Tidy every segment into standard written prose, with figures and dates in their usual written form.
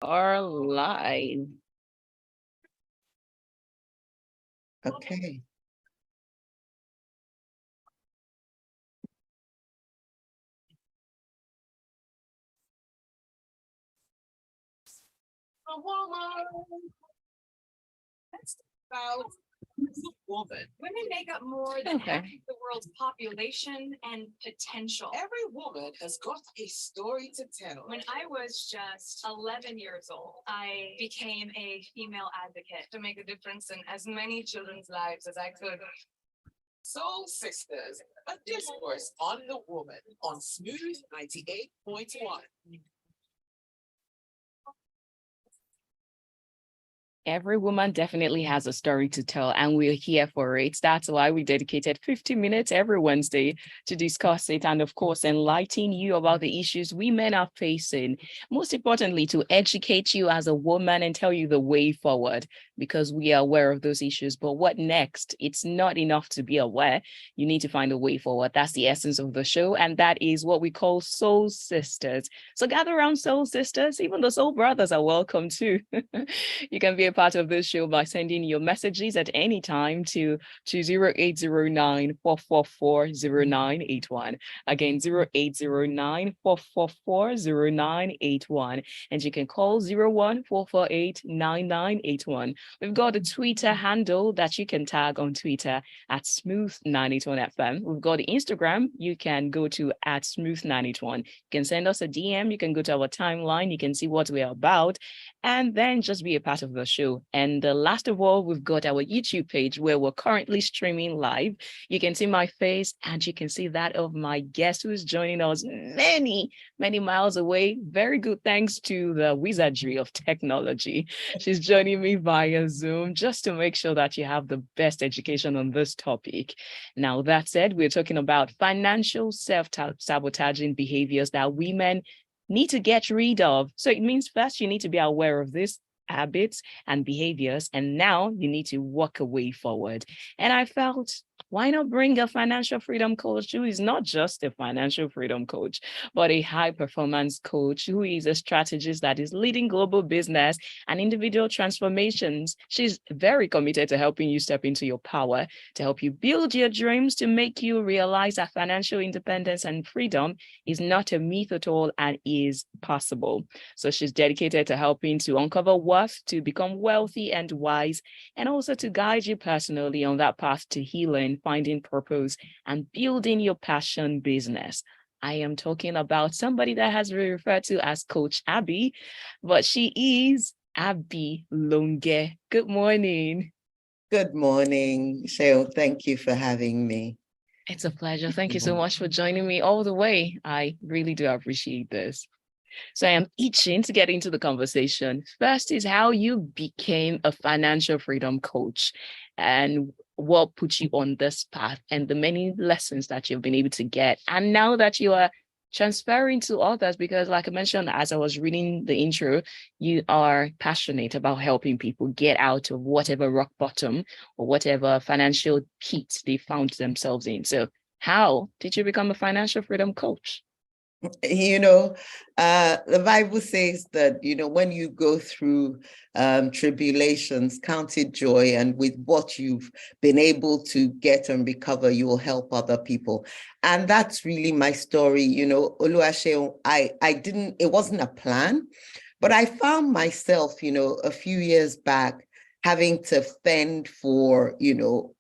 Are live. Okay. A woman. That's about the woman. Women make up more than half of the world's population and potential. Every woman has got a story to tell. When I was just 11 years old, I became a female advocate to make a difference in as many children's lives as I could. Soul Sisters, a discourse on the woman on Smooth 98.1. Every woman definitely has a story to tell, and we're here for it. That's why we dedicated 50 minutes every Wednesday to discuss it and, of course, enlighten you about the issues women are facing. Most importantly, to educate you as a woman and tell you the way forward, because we are aware of those issues. But what next? It's not enough to be aware. You need to find a way forward. That's the essence of the show, and that is what we call Soul Sisters. So gather around, Soul Sisters. Even the Soul Brothers are welcome too. You can be a part of this show by sending your messages at any time to 0809 444 0981. Again, 0809 444 0981. And you can call 01 448 9981. We've got a Twitter handle that you can tag on Twitter at Smooth981FM. We've got the Instagram. You can go to at Smooth981. You can send us a DM. You can go to our timeline. You can see what we're about, and then just be a part of the show. And last of all, we've got our YouTube page where we're currently streaming live. You can see my face and you can see that of my guest who's joining us many, many miles away. Very good, thanks to the wizardry of technology. She's joining me via Zoom just to make sure that you have the best education on this topic. Now, that said, we're talking about financial self-sabotaging behaviors that women need to get rid of. So it means first you need to be aware of these habits and behaviors, and now you need to walk a way forward. And I felt, why not bring a financial freedom coach who is not just a financial freedom coach, but a high performance coach who is a strategist that is leading global business and individual transformations. She's very committed to helping you step into your power, to help you build your dreams, to make you realize that financial independence and freedom is not a myth at all and is possible. So she's dedicated to helping to uncover worth, to become wealthy and wise, and also to guide you personally on that path to healing, finding purpose, and building your passion business. I am talking about somebody that has been referred to as Coach Abi, but she is Abi Longe. Good morning. Good morning, Sheo. Thank you for having me. It's a pleasure. Thank you so much for joining me all the way. I really do appreciate this. So I am itching to get into the conversation. First is how you became a financial freedom coach and what put you on this path and the many lessons that you've been able to get. And now that you are transferring to others, because like I mentioned, as I was reading the intro, you are passionate about helping people get out of whatever rock bottom or whatever financial pit they found themselves in. So how did you become a financial freedom coach? You know, the Bible says that, when you go through tribulations, count it joy, and with what you've been able to get and recover, you will help other people. And that's really my story. Oluwaseun, it wasn't a plan, but I found myself, a few years back having to fend for,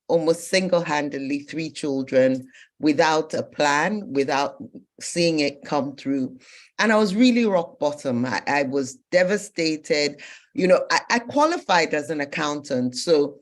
almost single-handedly 3 children without a plan, without seeing it come through. And I was really rock bottom. I was devastated. I qualified as an accountant, so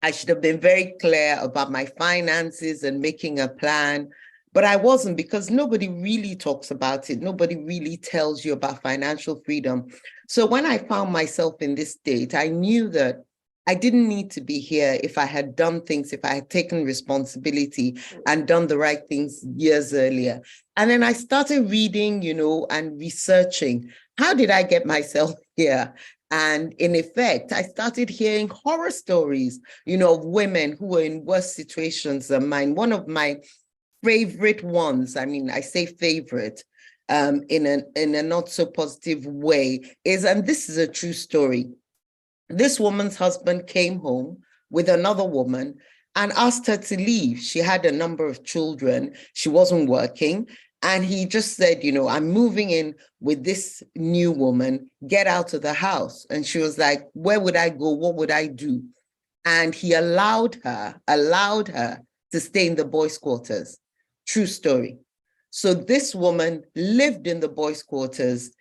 I should have been very clear about my finances and making a plan. But I wasn't, because nobody really talks about it. Nobody really tells you about financial freedom. So when I found myself in this state, I knew that I didn't need to be here if I had done things, if I had taken responsibility and done the right things years earlier. And then I started reading, and researching. How did I get myself here? And in effect, I started hearing horror stories, of women who were in worse situations than mine. One of my favorite ones, I mean, I say favorite, in a not so positive way is, and this is a true story, this woman's husband came home with another woman and asked her to leave. She had a number of children. She wasn't working. And he just said, I'm moving in with this new woman, get out of the house. And she was like, where would I go? What would I do? And he allowed her to stay in the boys' quarters. True story. So this woman lived in the boys' quarters,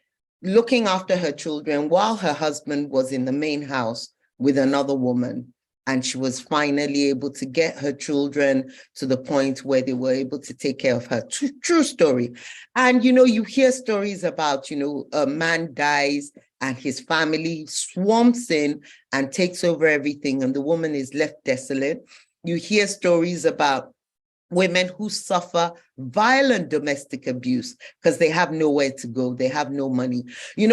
looking after her children while her husband was in the main house with another woman. And she was finally able to get her children to the point where they were able to take care of her. True story. And, you hear stories about, a man dies and his family swamps in and takes over everything, and the woman is left desolate. You hear stories about women who suffer violent domestic abuse because they have nowhere to go, they have no money.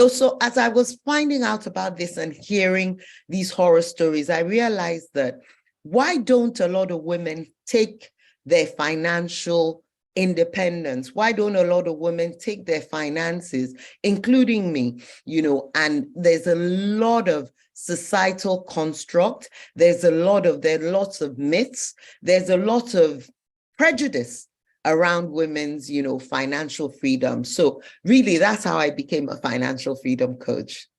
So as I was finding out about this and hearing these horror stories, I realized that why don't a lot of women take their financial independence? Why don't a lot of women take their finances, including me, and there's a lot of societal construct. There are lots of myths. There's a lot of prejudice around women's, financial freedom. So really, that's how I became a financial freedom coach.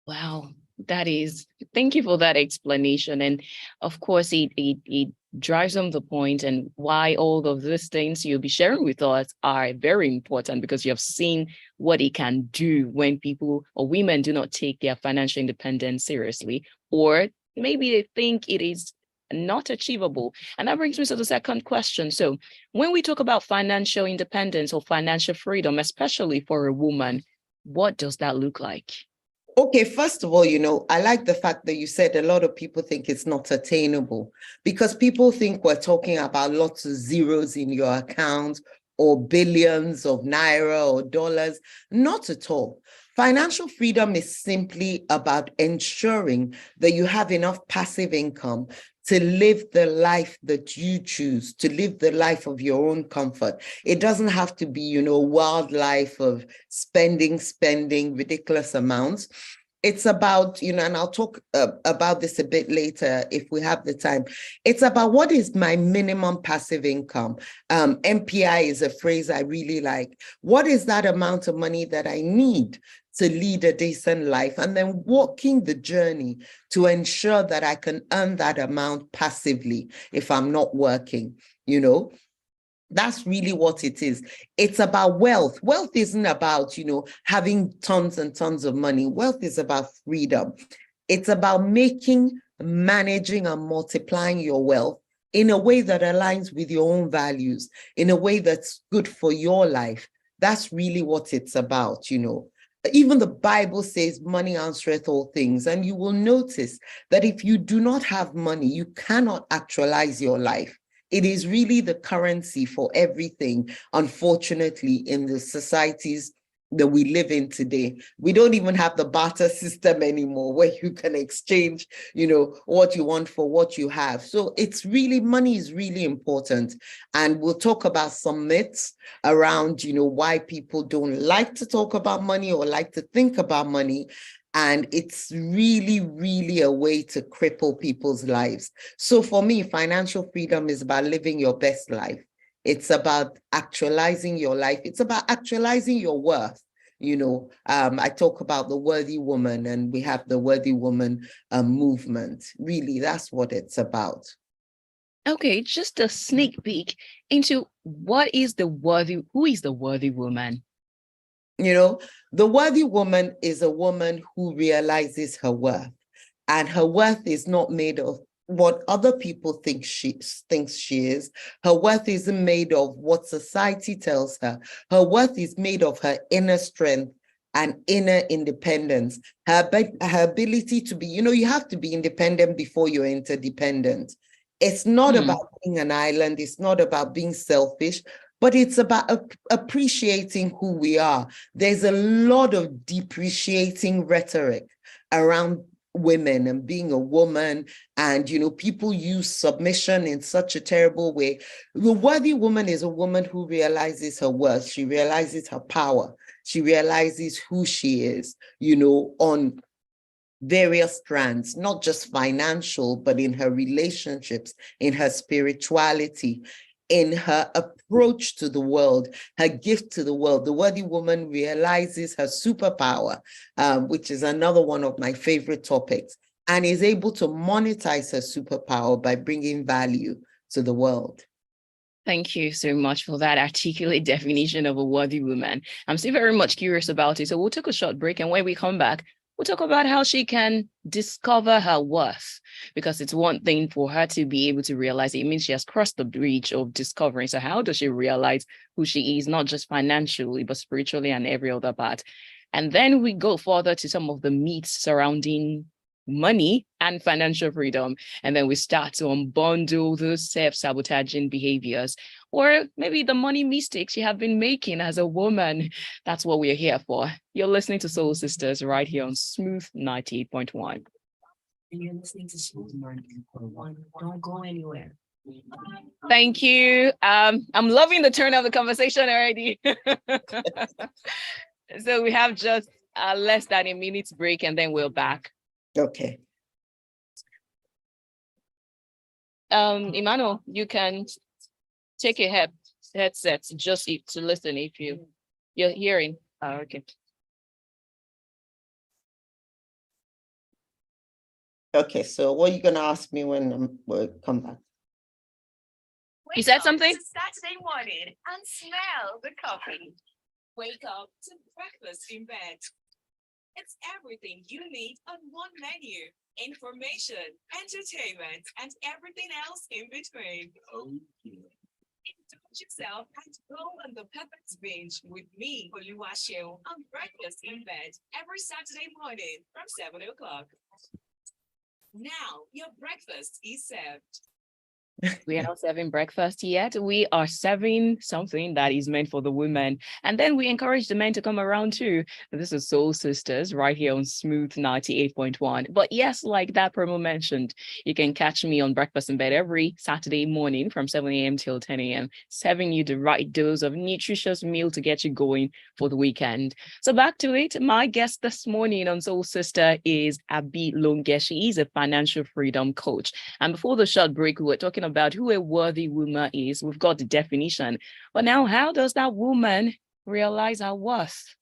Wow, thank you for that explanation. And of course, it drives home the point and why all of these things you'll be sharing with us are very important, because you have seen what it can do when people or women do not take their financial independence seriously, or maybe they think it is not achievable. And that brings me to the second question. So when we talk about financial independence or financial freedom, especially for a woman, what does that look like? Okay, first of all, I like the fact that you said a lot of people think it's not attainable, because people think we're talking about lots of zeros in your account or billions of naira or dollars. Not at all. Financial freedom is simply about ensuring that you have enough passive income to live the life that you choose, to live the life of your own comfort. It doesn't have to be, a wild life of spending ridiculous amounts. It's about, and I'll talk about this a bit later if we have the time. It's about what is my minimum passive income. MPI is a phrase I really like. What is that amount of money that I need to lead a decent life? And then walking the journey to ensure that I can earn that amount passively if I'm not working, That's really what it is. It's about wealth. Wealth isn't about, having tons and tons of money. Wealth is about freedom. It's about managing and multiplying your wealth in a way that aligns with your own values, in a way that's good for your life. That's really what it's about, Even the Bible says money answereth all things. And you will notice that if you do not have money, you cannot actualize your life. It is really the currency for everything, unfortunately, in the societies that we live in today. We don't even have the barter system anymore where you can exchange, what you want for what you have. So money is really important. And we'll talk about some myths around, why people don't like to talk about money or like to think about money. And it's really, really a way to cripple people's lives. So for me, financial freedom is about living your best life. It's about actualizing your life. It's about actualizing your worth. I talk about the worthy woman, and we have the worthy woman movement. Really, that's what it's about. Okay, just a sneak peek into who is the worthy woman? The worthy woman is a woman who realizes her worth, and her worth is not made of what other people think she is. Her worth isn't made of what society tells her. Her worth is made of her inner strength and inner independence. Her ability to be, you have to be independent before you're interdependent. It's not about being an island. It's not about being selfish, but it's about appreciating who we are. There's a lot of depreciating rhetoric around women and being a woman, and people use submission in such a terrible way. The worthy woman is a woman who realizes her worth. She realizes her power. She realizes who she is, on various strands, not just financial, but in her relationships, in her spirituality, in her approach to the world, her gift to the world. The worthy woman realizes her superpower, which is another one of my favorite topics, and is able to monetize her superpower by bringing value to the world. Thank you so much for that articulate definition of a worthy woman. I'm still very much curious about it. So we'll take a short break. And when we come back, we'll talk about how she can discover her worth, because it's one thing for her to be able to realize it. It means she has crossed the bridge of discovering. So how does she realize who she is, not just financially, but spiritually and every other part? And then we go further to some of the myths surrounding money and financial freedom. And then we start to unbundle those self-sabotaging behaviors, or maybe the money mistakes you have been making as a woman. That's what we're here for. You're listening to Soul Sisters right here on Smooth 98.1. And you're listening to Smooth 98.1. Don't go anywhere. Thank you. I'm loving the turn of the conversation already. So we have just less than a minute's break, and then we're back. Okay. Emmanuel, you can take a headset just to listen if you're hearing. Oh, okay. Okay, so what are you going to ask me when we come back? You said something? It's Saturday morning and smell the coffee. Wake up to breakfast in bed. It's everything you need on one menu. Information, entertainment, and everything else in between. Oh, yeah. Indulge yourself and go on the perfect binge with me, Oluwaseun, on Breakfast in Bed every Saturday morning from 7 o'clock. Now, your breakfast is served. We are not serving breakfast yet. We are serving something that is meant for the women. And then we encourage the men to come around too. This is Soul Sisters right here on Smooth 98.1. But yes, like that promo mentioned, you can catch me on Breakfast in Bed every Saturday morning from 7 a.m. till 10 a.m., serving you the right dose of nutritious meal to get you going for the weekend. So back to it. My guest this morning on Soul Sister is Abi Longe. She is a financial freedom coach. And before the short break, we were talking about who a worthy woman is. We've got the definition. But now, how does that woman realize her worth?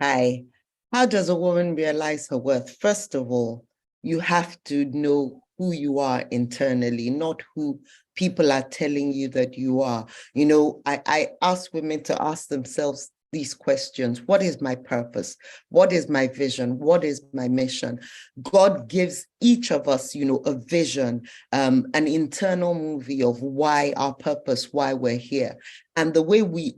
Hi. How does a woman realize her worth? First of all, you have to know who you are internally, not who people are telling you that you are. I ask women to ask themselves these questions. What is my purpose? What is my vision? What is my mission? God gives each of us, a vision, an internal movie of why our purpose, why we're here. And the way we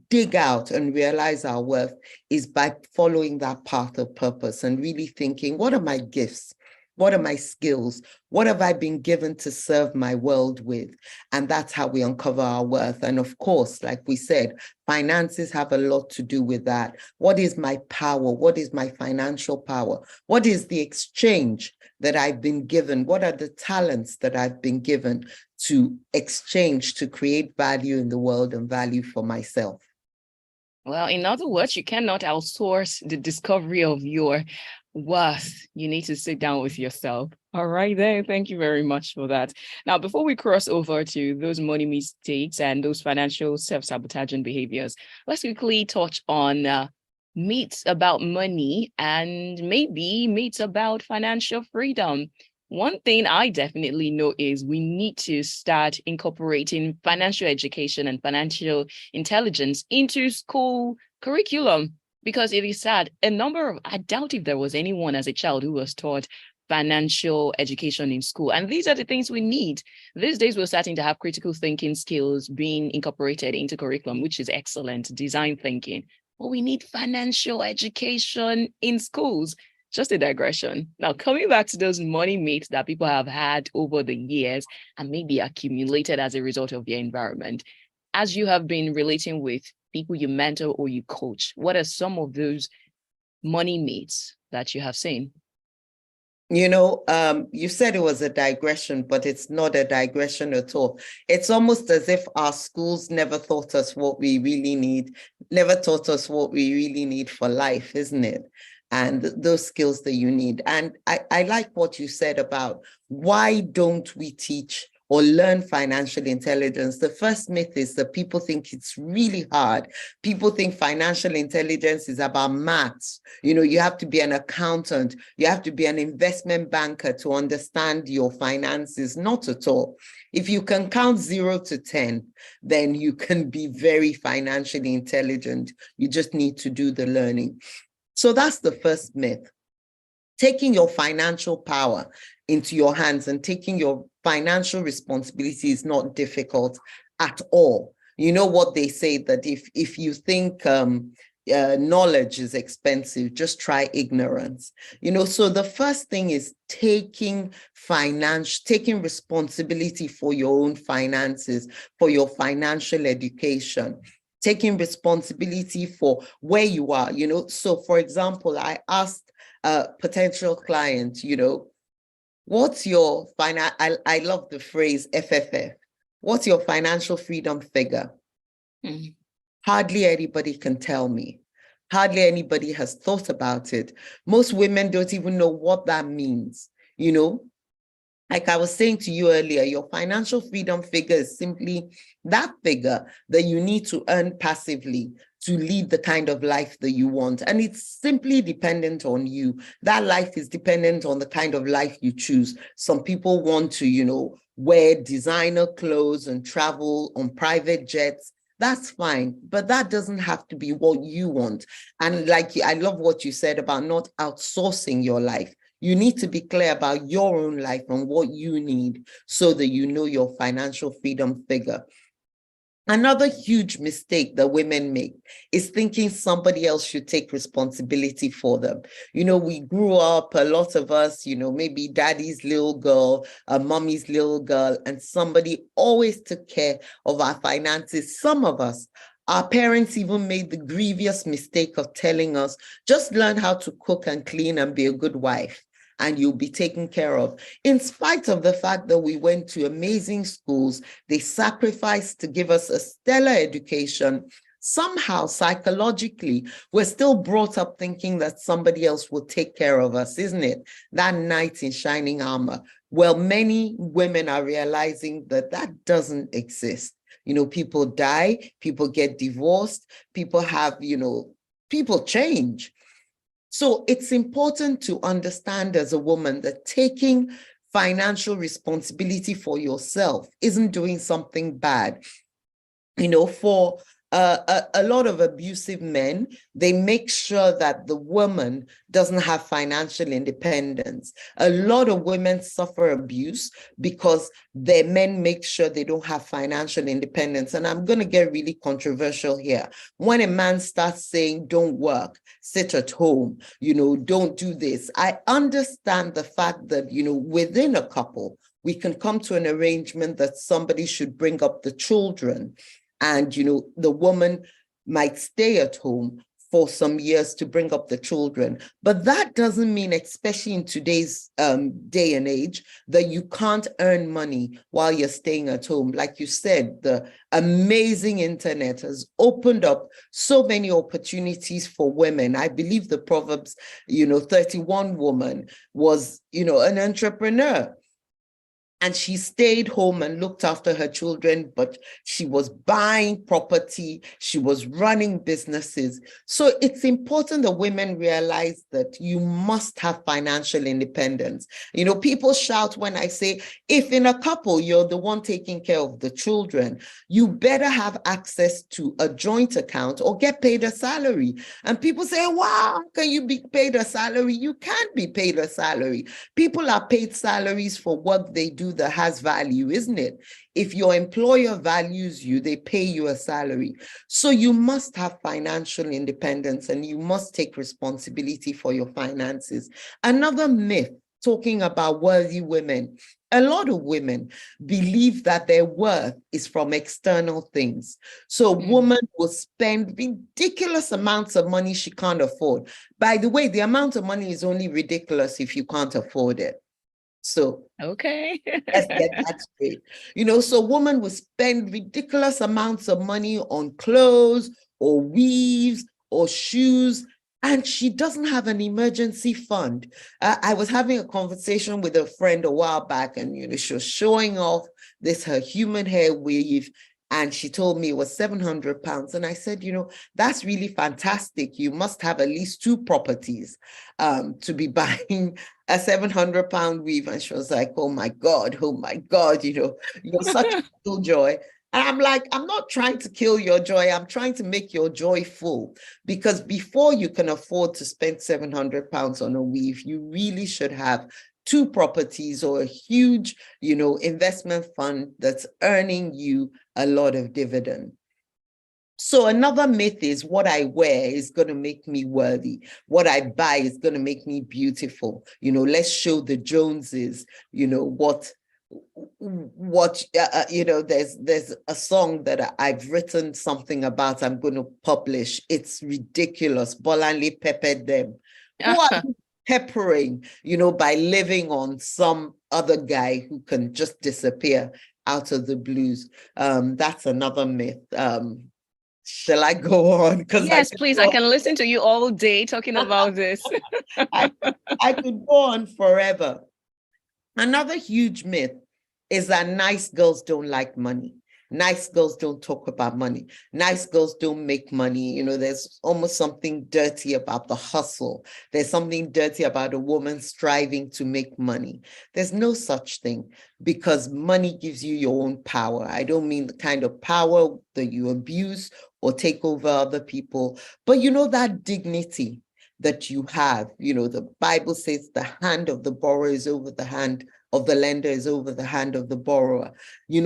dig out and realize our worth is by following that path of purpose and really thinking, what are my gifts? What are my skills? What have I been given to serve my world with? And that's how we uncover our worth. And of course, like we said, finances have a lot to do with that. What is my power? What is my financial power? What is the exchange that I've been given? What are the talents that I've been given to exchange to create value in the world and value for myself? Well, in other words, you cannot outsource the discovery of your worth. You need to sit down with yourself. All right, then. Thank you very much for that. Now, before we cross over to those money mistakes and those financial self-sabotaging behaviors, let's quickly touch on myths about money and maybe myths about financial freedom. One thing I definitely know is we need to start incorporating financial education and financial intelligence into school curriculum, because it is sad. I doubt if there was anyone as a child who was taught financial education in school. And these are the things we need. These days, we're starting to have critical thinking skills being incorporated into curriculum, which is excellent, design thinking. But we need financial education in schools. Just a digression. Now, coming back to those money myths that people have had over the years and maybe accumulated as a result of their environment. As you have been relating with people you mentor or you coach, what are some of those money myths that you have seen? You said it was a digression, but it's not a digression at all. It's almost as if our schools never taught us what we really need, never taught us what we really need for life, isn't it? And those skills that you need. And I like what you said about why don't we teach or learn financial intelligence. The first myth is that people think it's really hard. People think financial intelligence is about maths. You have to be an accountant. You have to be an investment banker to understand your finances. Not at all. If you can count 0 to 10, then you can be very financially intelligent. You just need to do the learning. So that's the first myth. Taking your financial power into your hands and taking your financial responsibility is not difficult at all. You know what they say, that if you think knowledge is expensive, just try ignorance. So the first thing is taking responsibility for your own finances, for your financial education, taking responsibility for where you are. So for example, I asked a potential client, what's your I love the phrase FFF. What's your financial freedom figure? Hardly anybody can tell me. Hardly anybody has thought about it. Most women don't even know what that means. Like I was saying to you earlier, your financial freedom figure is simply that figure that you need to earn passively to lead the kind of life that you want. And it's simply dependent on you. That life is dependent on the kind of life you choose. Some people want to, wear designer clothes and travel on private jets. That's fine, but that doesn't have to be what you want. And I love what you said about not outsourcing your life. You need to be clear about your own life and what you need so that you know your financial freedom figure. Another huge mistake that women make is thinking somebody else should take responsibility for them. We grew up, a lot of us, maybe daddy's little girl, mommy's little girl, and somebody always took care of our finances. Some of us, our parents even made the grievous mistake of telling us, just learn how to cook and clean and be a good wife, and you'll be taken care of. In spite of the fact that we went to amazing schools, they sacrificed to give us a stellar education. Somehow, psychologically, we're still brought up thinking that somebody else will take care of us, isn't it? That knight in shining armor. Well, many women are realizing that that doesn't exist. People die, people get divorced, people have, people change. So it's important to understand as a woman that taking financial responsibility for yourself isn't doing something bad. For a lot of abusive men, they make sure that the woman doesn't have financial independence. A lot of women suffer abuse because their men make sure they don't have financial independence. And I'm going to get really controversial here. When a man starts saying, don't work, sit at home, don't do this, I understand the fact that, within a couple, we can come to an arrangement that somebody should bring up the children. And, the woman might stay at home for some years to bring up the children. But that doesn't mean, especially in today's day and age, that you can't earn money while you're staying at home. Like you said, the amazing internet has opened up so many opportunities for women. I believe the Proverbs, 31 woman was, an entrepreneur. And she stayed home and looked after her children, but she was buying property, she was running businesses. So it's important that women realize that you must have financial independence. People shout when I say, if in a couple, you're the one taking care of the children, you better have access to a joint account or get paid a salary. And people say, wow, can you be paid a salary? You can't be paid a salary. People are paid salaries for what they do that has value, isn't it? If your employer values you, they pay you a salary. So you must have financial independence and you must take responsibility for your finances. Another myth talking about worthy women a lot of women believe that their worth is from external things. So a woman will spend ridiculous amounts of money she can't afford. By the way, the amount of money is only ridiculous if you can't afford it. So okay. let's get that straight. So a woman will spend ridiculous amounts of money on clothes or weaves or shoes, and she doesn't have an emergency fund. I was having a conversation with a friend a while back, and she was showing off her human hair weave, and she told me it was 700 pounds. And I said, that's really fantastic. You must have at least 2 properties to be buying a 700-pound weave. And she was like, oh my God, you're such a killjoy. And I'm like, I'm not trying to kill your joy. I'm trying to make your joy full. Because before you can afford to spend 700 pounds on a weave, you really should have 2 properties or a huge, investment fund that's earning you a lot of dividend. So another myth is what I wear is going to make me worthy. What I buy is going to make me beautiful. Let's show the Joneses, there's a song that I've written something about, I'm going to publish. It's ridiculous. Bolanle peppered them. Who are you peppering, by living on some other guy who can just disappear out of the blues? That's another myth. Shall I go on? Yes, please. I can listen to you all day talking about this. I could go on forever. Another huge myth is that nice girls don't like money. Nice girls don't talk about money. Nice girls don't make money. There's almost something dirty about the hustle. There's something dirty about a woman striving to make money. There's no such thing, because money gives you your own power. I don't mean the kind of power that you abuse or take over other people, but that dignity that you have. The Bible says the hand of the borrower is over the hand of the lender is over the hand of the borrower.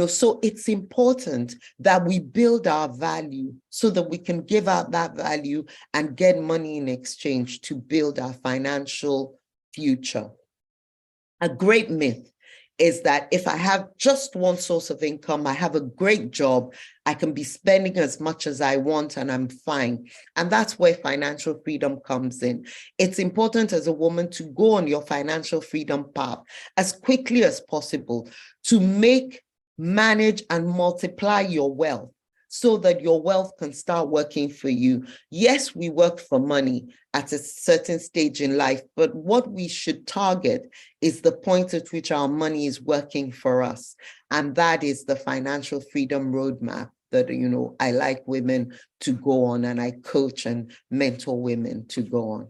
So it's important that we build our value so that we can give out that value and get money in exchange to build our financial future. A great myth is that if I have just one source of income, I have a great job, I can be spending as much as I want and I'm fine. And that's where financial freedom comes in. It's important as a woman to go on your financial freedom path as quickly as possible to manage and multiply your wealth so that your wealth can start working for you. Yes, we work for money at a certain stage in life, but what we should target is the point at which our money is working for us. And that is the financial freedom roadmap that, I like women to go on, and I coach and mentor women to go on.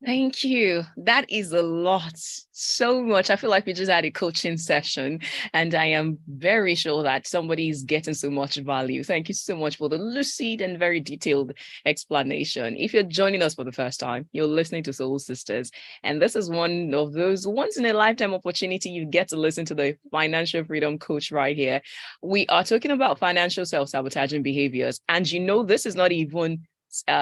Thank you. That is a lot. So much. I feel like we just had a coaching session, and I am very sure that somebody is getting so much value. Thank you so much for the lucid and very detailed explanation. If you're joining us for the first time, you're listening to Soul Sisters, and this is one of those once in a lifetime opportunity you get to listen to the financial freedom coach right here. We are talking about financial self-sabotaging behaviors, and this is not even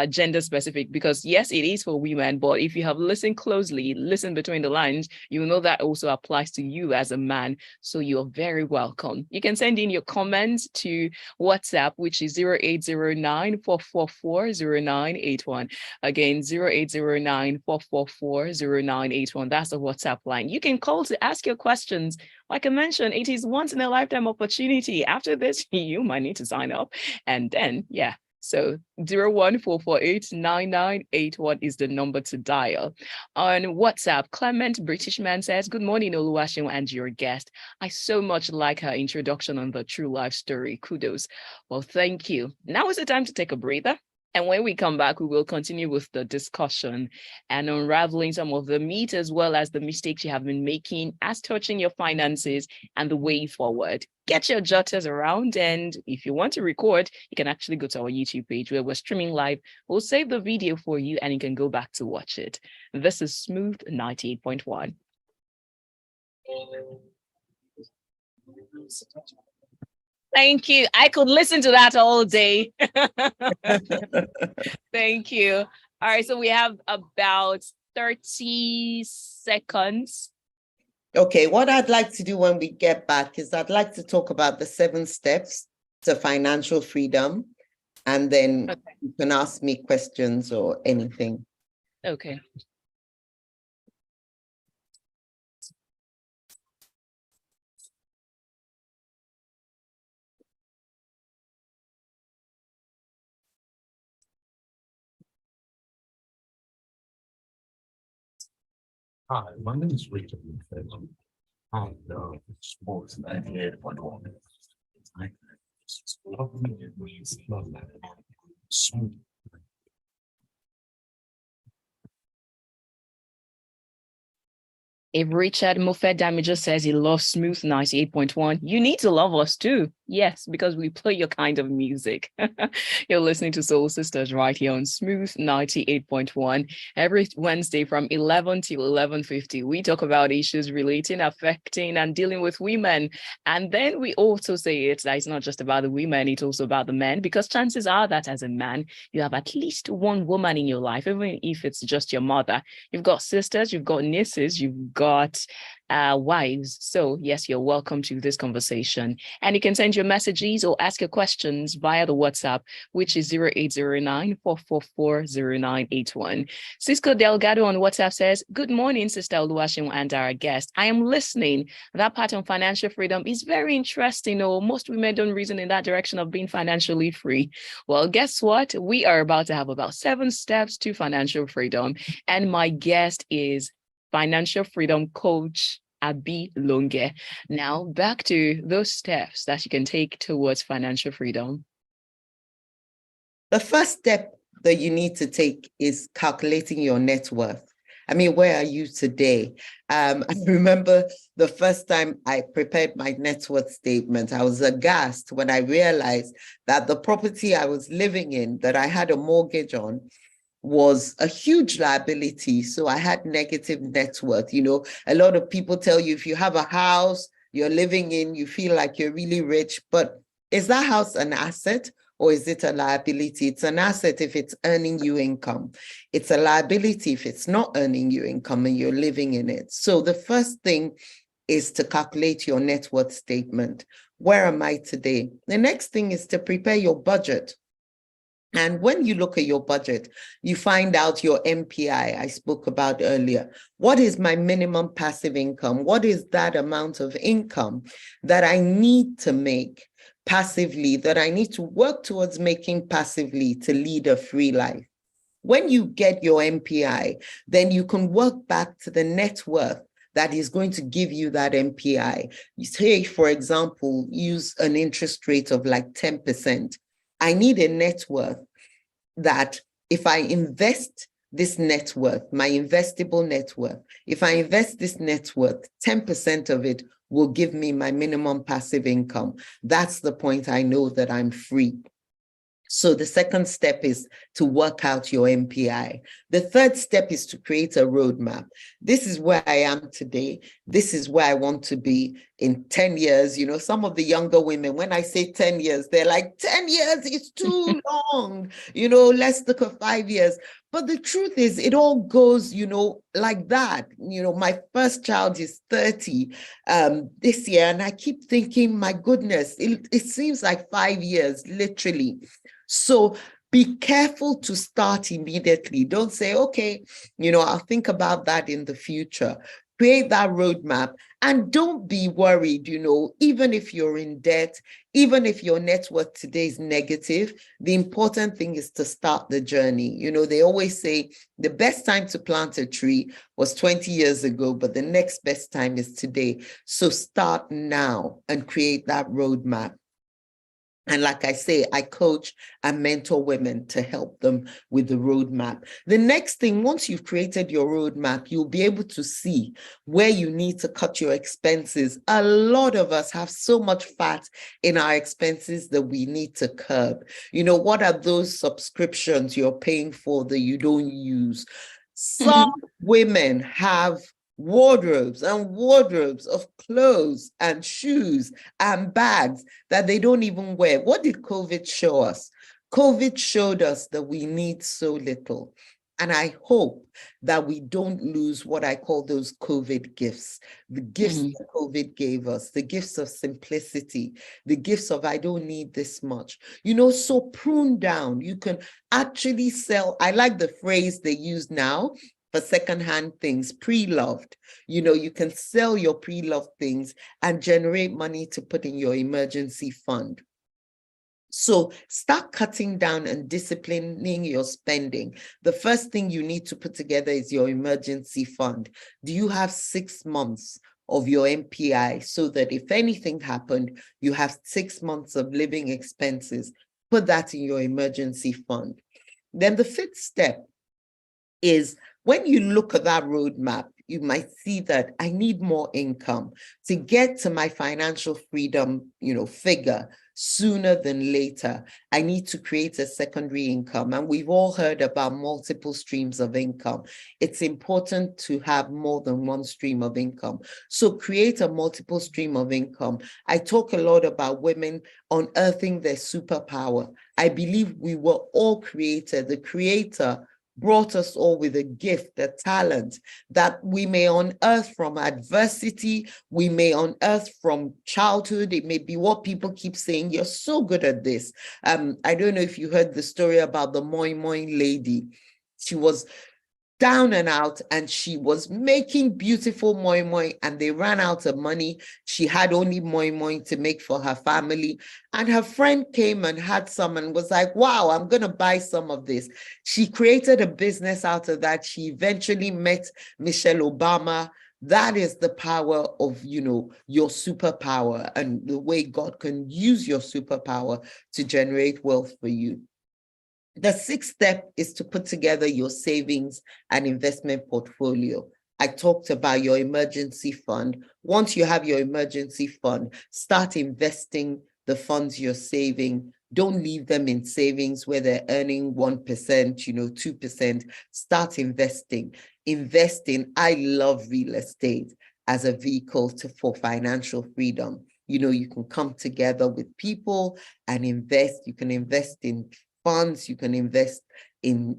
gender specific, because yes, it is for women, but if you have listened closely, listen between the lines, you know that also applies to you as a man. So you're very welcome. You can send in your comments to WhatsApp, which is 0809-444-0981. Again, 0809-444-0981. That's the WhatsApp line. You can call to ask your questions. Like I mentioned, it is once in a lifetime opportunity. After this, you might need to sign up, and then so 014489981 is the number to dial. On WhatsApp, Clement British Man says, good morning, Oluwaseun and your guest. I so much like her introduction on the true life story. Kudos. Well, thank you. Now is the time to take a breather. And when we come back, we will continue with the discussion and unraveling some of the myths as well as the mistakes you have been making as touching your finances and the way forward. Get your jotters around, and if you want to record, you can actually go to our YouTube page where we're streaming live. We'll save the video for you and you can go back to watch it. This is Smooth 98.1. Thank you. I could listen to that all day. Thank you. All right, so we have about 30 seconds Okay, what I'd like to do when we get back is I'd like to talk about the 7 steps to financial freedom, and then you can ask me questions or anything. Okay. Hi, my name is Richard. I'm sports engineer. I love smooth. If Richard Moffett Damager says he loves Smooth 98.1, you need to love us too. Yes, because we play your kind of music. You're listening to Soul Sisters right here on Smooth 98.1 every Wednesday from 11 to 11:50. We talk about issues relating, affecting, and dealing with women. And then we also say that it's not just about the women, it's also about the men, because chances are that as a man, you have at least one woman in your life, even if it's just your mother. You've got sisters, you've got nieces, you've got wives. So yes, you're welcome to this conversation. And you can send your messages or ask your questions via the WhatsApp, which is 0809-444-0981. Cisco Delgado on WhatsApp says, good morning, Sister Oluwaseun and our guest. I am listening. That part on financial freedom is very interesting. Oh, most women don't reason in that direction of being financially free. Well, guess what? We are about to have about 7 steps to financial freedom. And my guest is financial freedom coach Abi Longe. Now back to those steps that you can take towards financial freedom. The first step that you need to take is calculating your net worth. I mean, where are you today? I remember the first time I prepared my net worth statement, I was aghast when I realized that the property I was living in, that I had a mortgage on, was a huge liability. So I had negative net worth. You know, a lot of people tell you if you have a house you're living in, you feel like you're really rich, but is that house an asset or is it a liability? It's an asset if it's earning you income. It's a liability if it's not earning you income and you're living in it. So the first thing is to calculate your net worth statement. Where am I today? The next thing is to prepare your budget. And when you look at your budget, you find out your MPI I spoke about earlier. What is my minimum passive income? What is that amount of income that I need to make passively, that I need to work towards making passively to lead a free life? When you get your MPI, then you can work back to the net worth that is going to give you that MPI. You say, for example, use an interest rate of like 10%. I need a net worth that if I invest this net worth, my investable net worth, if I invest this net worth, 10% of it will give me my minimum passive income. That's the point I know that I'm free. So the second step is to work out your MPI. The third step is to create a roadmap. This is where I am today. This is where I want to be in 10 years. You know, some of the younger women, when I say 10 years, they're like, 10 years is too long. You know, let's look at 5 years. But the truth is, it all goes, you know, like that. You know, my first child is 30 this year, and I keep thinking, my goodness, it seems like 5 years, literally. So be careful to start immediately. Don't say, okay, you know, I'll think about that in the future. Create that roadmap and don't be worried, you know, even if you're in debt, even if your net worth today is negative, the important thing is to start the journey. You know, they always say the best time to plant a tree was 20 years ago, but the next best time is today. So start now and create that roadmap. And like I say, I coach and mentor women to help them with the roadmap. The next thing, once you've created your roadmap, you'll be able to see where you need to cut your expenses. A lot of us have so much fat in our expenses that we need to curb. You know, what are those subscriptions you're paying for that you don't use? Some women have wardrobes and wardrobes of clothes and shoes and bags that they don't even wear. What did COVID show us? COVID showed us that we need so little. And I hope that we don't lose what I call those COVID gifts, the gifts that COVID gave us, the gifts of simplicity, the gifts of I don't need this much. So prune down. You can actually sell. I like the phrase they use now for secondhand things, pre-loved. You can sell your pre-loved things and generate money to put in your emergency fund. So start cutting down and disciplining your spending. The first thing you need to put together is your emergency fund. Do you have 6 months of your MPI so that if anything happened, you have 6 months of living expenses? Put that in your emergency fund. Then the 5th step is when you look at that roadmap, you might see that I need more income to get to my financial freedom, figure sooner than later. I need to create a secondary income. And we've all heard about multiple streams of income. It's important to have more than one stream of income. So create a multiple stream of income. I talk a lot about women unearthing their superpower. I believe we were all created. The creator brought us all with a gift, a talent that we may unearth from adversity, we may unearth from childhood. It may be what people keep saying, you're so good at this. I don't know if you heard the story about the moi moi lady. She was down and out, and she was making beautiful moi moi, and they ran out of money. She had only moi moi to make for her family, and her friend came and had some and was like, wow, I'm going to buy some of this. She created a business out of that. She eventually met Michelle Obama. That is the power of, your superpower and the way God can use your superpower to generate wealth for you. The 6th step is to put together your savings and investment portfolio. I talked about your emergency fund. Once you have your emergency fund, start investing the funds you're saving. Don't leave them in savings where they're earning 1%, 2%. Start investing. I love real estate as a vehicle for financial freedom. You can come together with people and invest. You can invest in funds, you can invest in,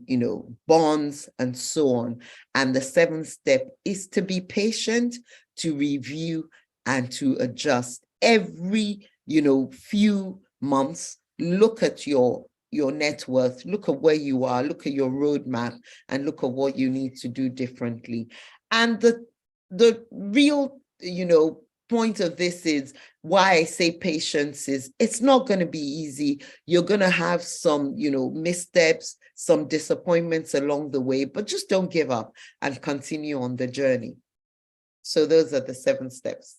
bonds and so on. And the 7th step is to be patient, to review and to adjust every, few months. Look at your net worth, look at where you are, look at your roadmap, and look at what you need to do differently. And the real, point of this is why I say patience is it's not going to be easy. You're going to have some, missteps, some disappointments along the way, but just don't give up and continue on the journey. So those are the 7 steps.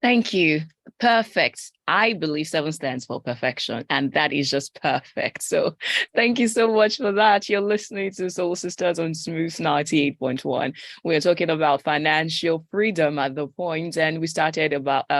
Thank you. Perfect. I believe 7 stands for perfection, and that is just perfect. So thank you so much for that. You're listening to Soul Sisters on Smooth 98.1. We're talking about financial freedom at the point, and we started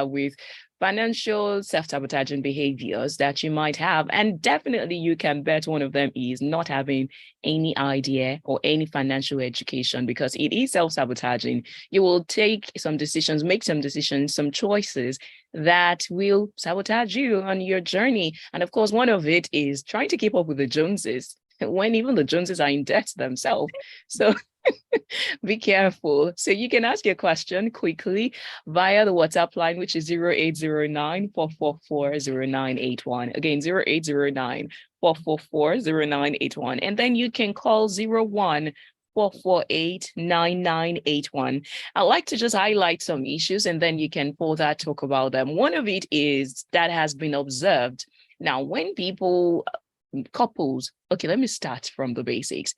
with financial self-sabotaging behaviors that you might have. And definitely you can bet one of them is not having any idea or any financial education, because it is self-sabotaging. You will take some decisions, make some decisions, some choices that will sabotage you on your journey. And of course, one of it is trying to keep up with the Joneses when even the Joneses are in debt themselves. So be careful. So you can ask your question quickly via the WhatsApp line, which is 0809-444-0981. Again, 0809-444-0981. And then you can call 01-448-9981. I'd like to just highlight some issues, and then you can further talk about them. One of it is that has been observed. Now, when couples, okay, let me start from the basics.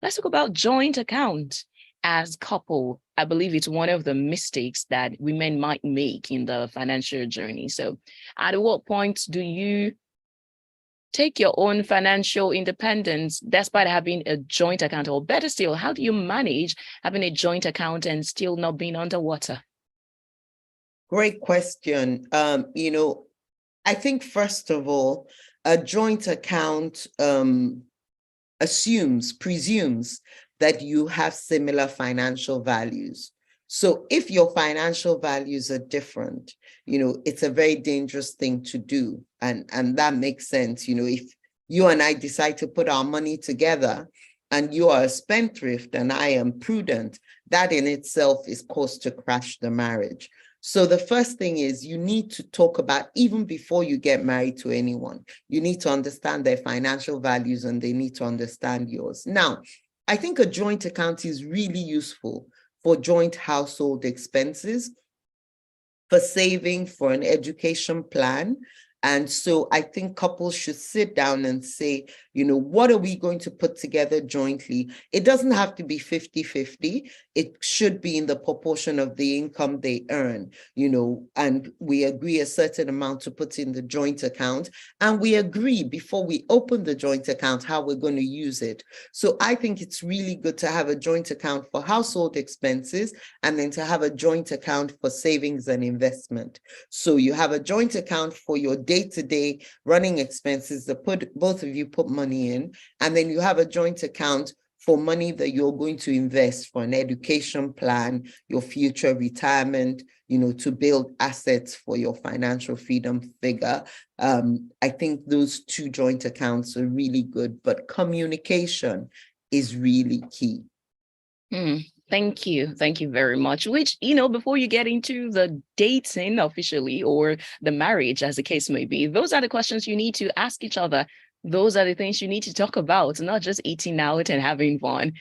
Let's talk about joint account as couple. I believe it's one of the mistakes that women might make in the financial journey. So at what point do you take your own financial independence despite having a joint account? Or better still, how do you manage having a joint account and still not being underwater? Great question. I think first of all, a joint account presumes that you have similar financial values. So if your financial values are different, it's a very dangerous thing to do. And that makes sense. If you and I decide to put our money together and you are a spendthrift and I am prudent, that in itself is cause to crash the marriage. So the first thing is you need to talk about, even before you get married to anyone, you need to understand their financial values and they need to understand yours. Now, I think a joint account is really useful for joint household expenses, for saving, for an education plan. And so I think couples should sit down and say, you know, what are we going to put together jointly? It doesn't have to be 50-50. It should be in the proportion of the income they earn, you know, and we agree a certain amount to put in the joint account. And we agree before we open the joint account how we're going to use it. So I think it's really good to have a joint account for household expenses and then to have a joint account for savings and investment. So you have a joint account for your day-to-day running expenses that both of you put money in, and then you have a joint account for money that you're going to invest for an education plan, your future retirement, you know, to build assets for your financial freedom figure. I think those two joint accounts are really good, but communication is really key. Thank you. Thank you very much. Which, you know, before you get into the dating officially or the marriage, as the case may be, those are the questions you need to ask each other. Those are the things you need to talk about, not just eating out and having fun.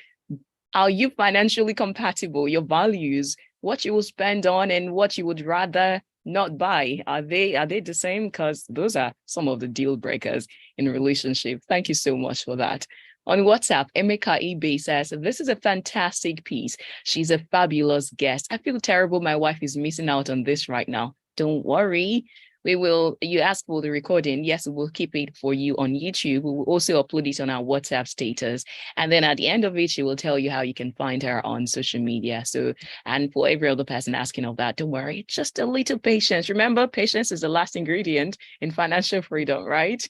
Are you financially compatible? Your values, what you will spend on and what you would rather not buy, are they the same? Because those are some of the deal breakers in a relationship. Thank you so much for that. On WhatsApp, Emeka Ibe says, this is a fantastic piece. She's a fabulous guest. I feel terrible my wife is missing out on this right now. Don't worry. You ask for the recording. Yes, we'll keep it for you on YouTube. We will also upload it on our WhatsApp status. And then at the end of it, she will tell you how you can find her on social media. So, and for every other person asking of that, don't worry, just a little patience. Remember, patience is the last ingredient in financial freedom, right?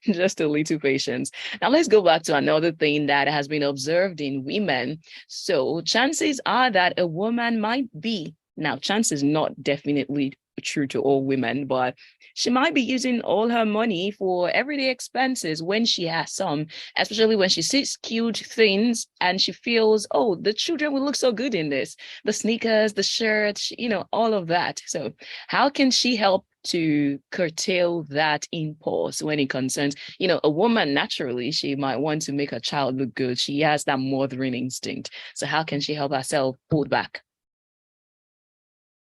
Just a little patience. Now let's go back to another thing that has been observed in women. So chances are that a woman might be, now chances not definitely true to all women, but she might be using all her money for everyday expenses when she has some, especially when she sees cute things and she feels, oh, the children will look so good in this, the sneakers, the shirts, you know, all of that. So how can she help to curtail that impulse when it concerns, you know, a woman? Naturally, she might want to make her child look good. She has that mothering instinct. So how can she help herself pull back?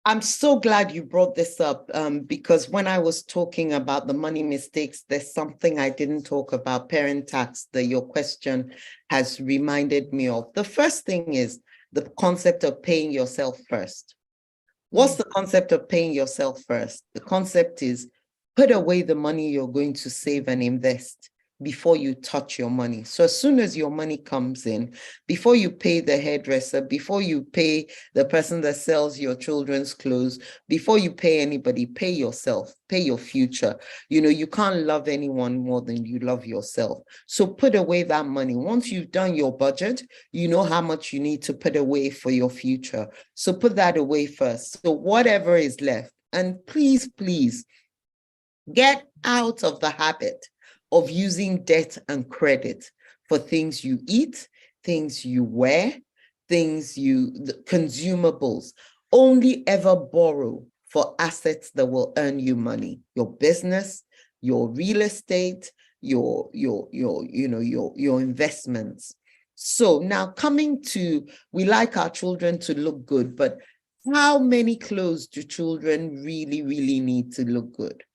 I'm so glad you brought this up because when I was talking about the money mistakes, there's something I didn't talk about, parent tax, that your question has reminded me of. The first thing is the concept of paying yourself first. What's the concept of paying yourself first? The concept is put away the money you're going to save and invest before you touch your money. So as soon as your money comes in, before you pay the hairdresser, before you pay the person that sells your children's clothes, before you pay anybody, pay yourself, pay your future. You know, you can't love anyone more than you love yourself. So put away that money. Once you've done your budget, you know how much you need to put away for your future. So put that away first. So whatever is left, and please, please get out of the habit of using debt and credit for things you eat, things you wear, consumables. Only ever borrow for assets that will earn you money. Your business, your real estate, your investments. So now coming to, we like our children to look good, but how many clothes do children really, really need to look good?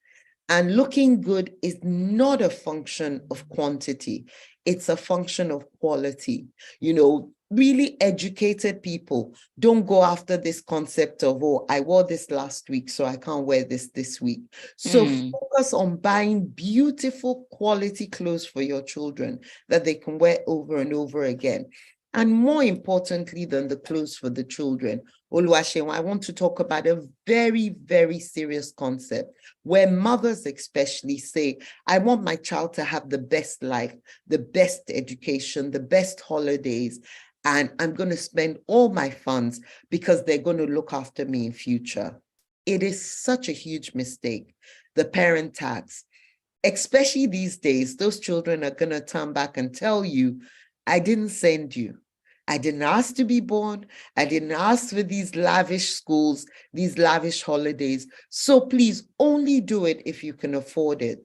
And looking good is not a function of quantity. It's a function of quality. You know, really educated people don't go after this concept of, oh, I wore this last week, so I can't wear this week. So focus on buying beautiful quality clothes for your children that they can wear over and over again. And more importantly than the clothes for the children, Oluwaseun, I want to talk about a very, very serious concept where mothers especially say, I want my child to have the best life, the best education, the best holidays, and I'm going to spend all my funds because they're going to look after me in future. It is such a huge mistake. The parent tax, especially these days, those children are going to turn back and tell you, I didn't send you. I didn't ask to be born. I didn't ask for these lavish schools, these lavish holidays. So please only do it if you can afford it.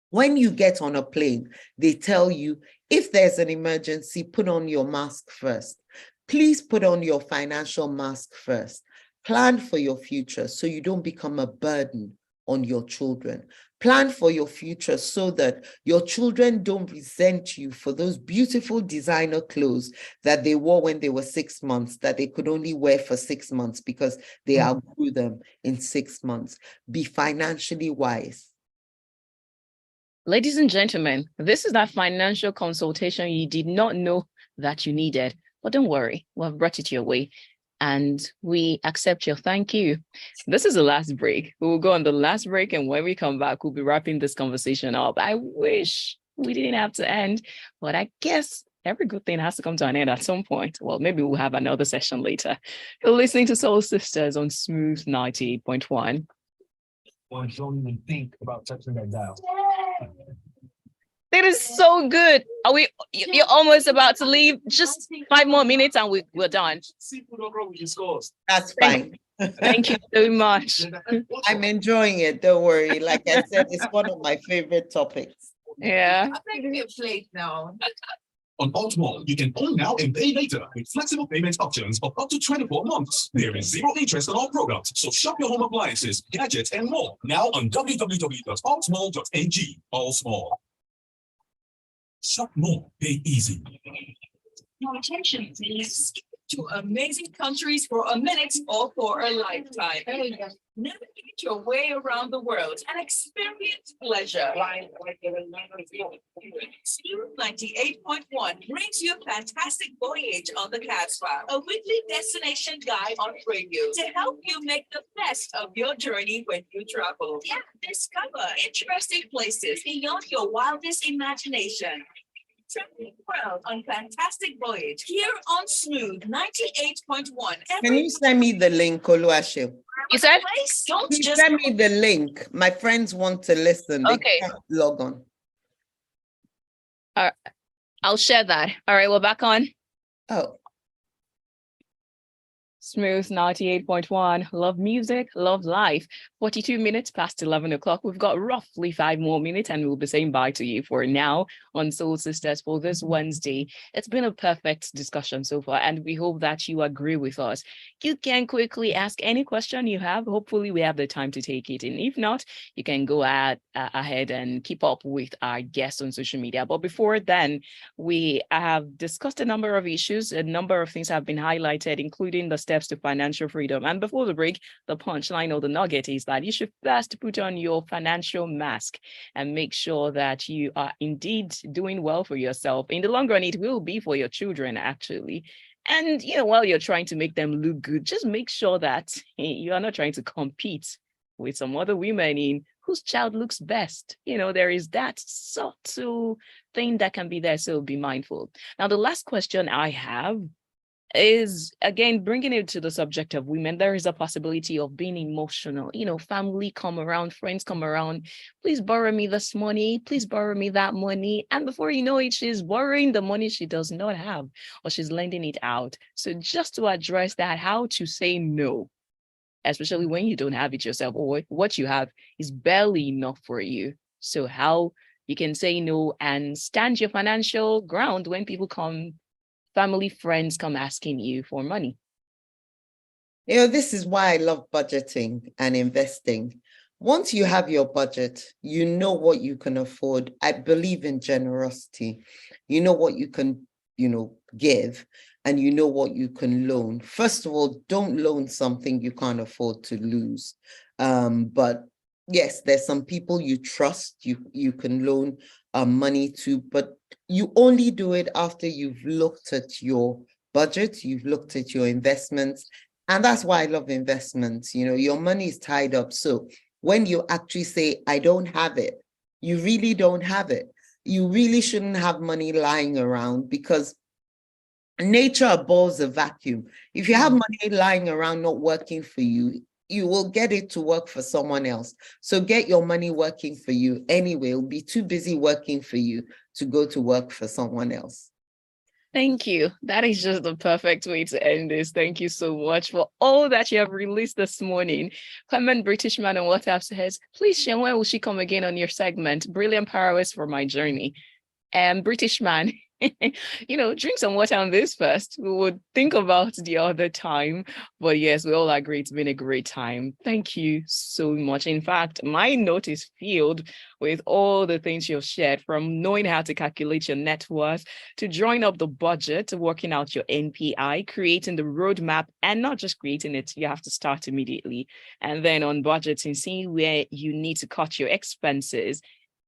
When you get on a plane, they tell you, if there's an emergency, put on your mask first. Please put on your financial mask first. Plan for your future so you don't become a burden on your children. Plan for your future so that your children don't resent you for those beautiful designer clothes that they wore when they were 6 months, that they could only wear for 6 months because they outgrew them in 6 months. Be financially wise. Ladies and gentlemen, this is that financial consultation you did not know that you needed. But don't worry, we've brought it your way. And we accept your thank you. This is the last break. We will go on the last break. And when we come back, we'll be wrapping this conversation up. I wish we didn't have to end, but I guess every good thing has to come to an end at some point. Well, maybe we'll have another session later. You're listening to Soul Sisters on Smooth 98.1. Don't even think about touching that dial. It is so good. Are we? You're almost about to leave. Just 5 more minutes and we're done. That's fine. Thank you so much. I'm enjoying it. Don't worry. Like I said, it's one of my favorite topics. Yeah. I think we're late now. On Baltimore, you can own now and pay later with flexible payment options of up to 24 months. There is zero interest on all products, so shop your home appliances, gadgets, and more now on www.allsmall.ng. All small. Shop more, pay easy. Your attention, please. To amazing countries for a minute or for a lifetime. Navigate your way around the world and experience pleasure. Smooth 98.1 brings you a fantastic voyage on the Casbah, a weekly destination guide on radio to help you make the best of your journey when you travel. Yeah, discover interesting places beyond your wildest imagination. Traveling the world on fantastic voyage here on Smooth 98.1. Can you send me the link, Oluwaseun? You said? Don't Please just send me the link. My friends want to listen. They Okay. can't log on. I'll share that. All right, we're back on Oh, Smooth 98.1. Love music, love life. 42 minutes past 11 o'clock. We've got roughly 5 more minutes and we'll be saying bye to you for now on Soul Sisters for this Wednesday. It's been a perfect discussion so far and we hope that you agree with us. You can quickly ask any question you have. Hopefully we have the time to take it. And if not, you can go ahead and keep up with our guests on social media. But before then, we have discussed a number of issues. A number of things have been highlighted, including the steps to financial freedom. And before the break, the punchline or the nugget is that you should first put on your financial mask and make sure that you are indeed doing well for yourself. In the long run, it will be for your children, actually. And, while you're trying to make them look good, just make sure that you are not trying to compete with some other women in whose child looks best. There is that subtle thing that can be there. So be mindful. Now, the last question I have is, again, bringing it to the subject of women. There is a possibility of being emotional. Family come around, friends come around. Please borrow me this money. Please borrow me that money. And before you know it, she's borrowing the money she does not have, or she's lending it out. So just to address that, how to say no, especially when you don't have it yourself, or what you have is barely enough for you. So how you can say no and stand your financial ground when people come, family, friends come asking you for money. This is why I love budgeting and investing. Once you have your budget, you know what you can afford. I believe in generosity. You know what you can, give, and you know what you can loan. First of all, don't loan something you can't afford to lose. But yes, there's some people you trust, you can loan money to, but you only do it after you've looked at your budget, you've looked at your investments. And that's why I love investments. Your money is tied up. So when you actually say, I don't have it, you really don't have it. You really shouldn't have money lying around, because nature abhors a vacuum. If you have money lying around not working for you, you will get it to work for someone else. So get your money working for you anyway. It'll be too busy working for you to go to work for someone else. Thank you. That is just the perfect way to end this. Thank you so much for all that you have released this morning. Clement British Man on WhatsApp says, please share, when will she come again on your segment? Brilliant powers for my journey. British Man, drink some water on this first. We would think about the other time. But yes, we all agree it's been a great time. Thank you so much. In fact, my note is filled with all the things you've shared, from knowing how to calculate your net worth, to drawing up the budget, to working out your NPI, creating the roadmap, and not just creating it, you have to start immediately. And then on budgeting, seeing where you need to cut your expenses,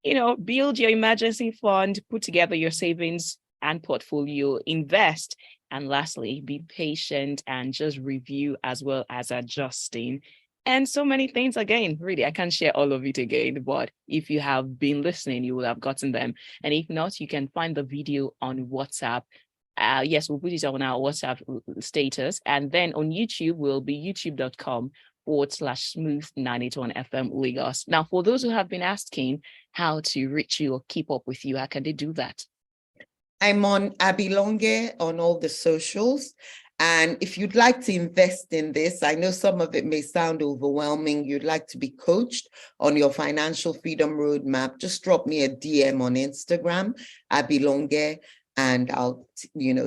build your emergency fund, put together your savings and portfolio, invest. And lastly, be patient and just review as well as adjusting. And so many things, again, really, I can't share all of it again, but if you have been listening, you will have gotten them. And if not, you can find the video on WhatsApp. Yes, we'll put it on our WhatsApp status. And then on YouTube will be youtube.com/smooth 981 FM Lagos. Now, for those who have been asking how to reach you or keep up with you, how can they do that? I'm on Abi Longe on all the socials. And if you'd like to invest in this, I know some of it may sound overwhelming. You'd like to be coached on your financial freedom roadmap, just drop me a DM on Instagram, Abi Longe, and I'll,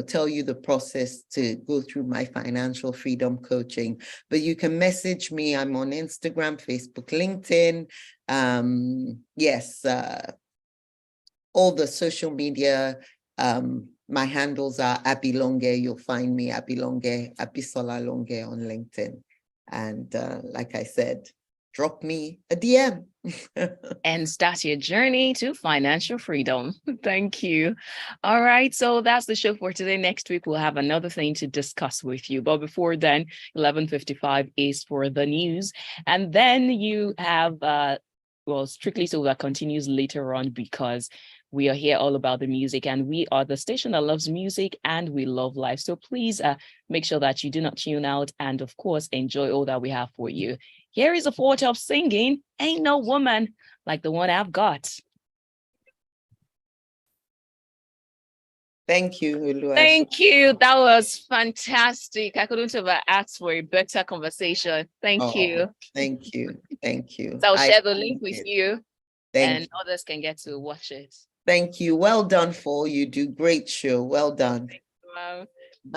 tell you the process to go through my financial freedom coaching. But you can message me. I'm on Instagram, Facebook, LinkedIn. All the social media. My handles are Abi Longe. You'll find me, Abi Longe, Abisola Longe on LinkedIn. And like I said, drop me a DM. And start your journey to financial freedom. Thank you. All right. So that's the show for today. Next week, we'll have another thing to discuss with you. But before then, 11:55 is for the news. And then you have, Strictly Silver continues later on, because we are here all about the music, and we are the station that loves music and we love life. So please make sure that you do not tune out, and of course, enjoy all that we have for you. Here is a photo of singing Ain't No Woman Like the One I've Got. Thank you, Oluwaseun. Thank you. That was fantastic. I couldn't have asked for a better conversation. Thank you. Thank you. Thank you. So I'll share the link with you, and others can get to watch it. Thank you. Well done for all you do. Great show. Well done. Wow.